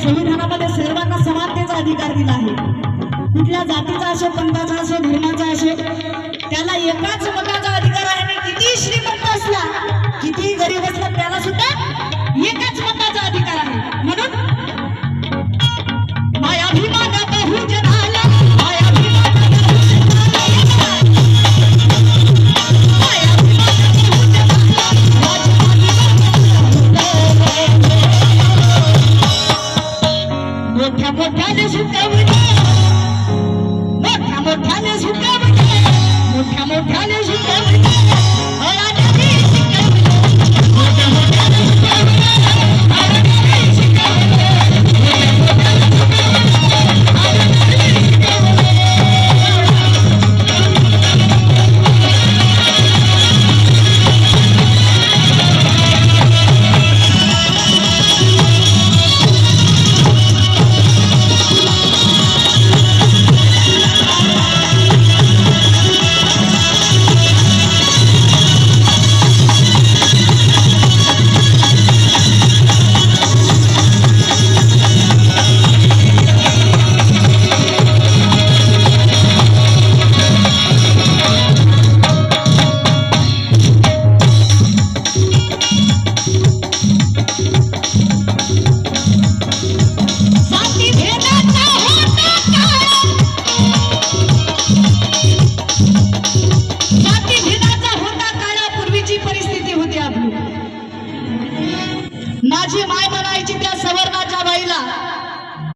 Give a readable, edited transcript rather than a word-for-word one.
संविधानामध्ये सर्वांना समानतेचा अधिकार दिला आहे। कुठल्या जातीचा असो, पंथाचा असो, धर्माचा असो, त्याला एकाच मताचा अधिकार आहे। आणि किती श्रीमंत असला, किती गरीब असला, त्याला सुद्धा एकाच मताचा अधिकार आहे। म्हणून मायाभिमान बहुजनाला, मोठ्या मोठ्याने शिकवले, मोठ्या मोठ्याने शिकवले, मोठ्या मोठ्याने शिकवले, अडाणी शिकवले, मोठ्या मोठ्याने शिकवले, अडाणी शिकवले, मोठ्या मोठ्याने शिकवले, माझी माय म्हणायची त्या सवर्णाच्या बाईला,